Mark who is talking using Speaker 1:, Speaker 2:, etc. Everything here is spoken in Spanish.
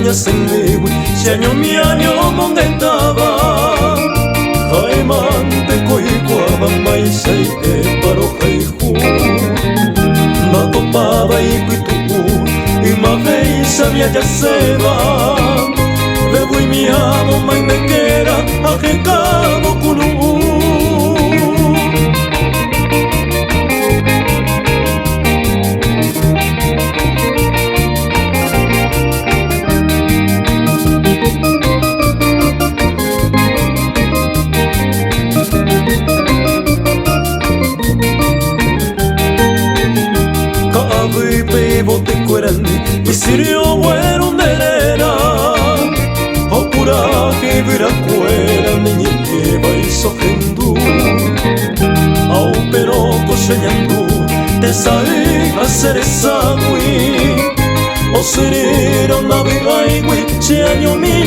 Speaker 1: caña sendewi si año mi año monde estaba jaimante coicuaba maisai e paro jaihu na topaba y pitu y mavei sabia ya seba bebo y mi amo mai me quera a que cabo kulu. Y sirio bueno nerena o pura que vira cuera niñi que va y sojendu au pero coseñandu te sabe hacer esa gui o serera navegai gui si año mi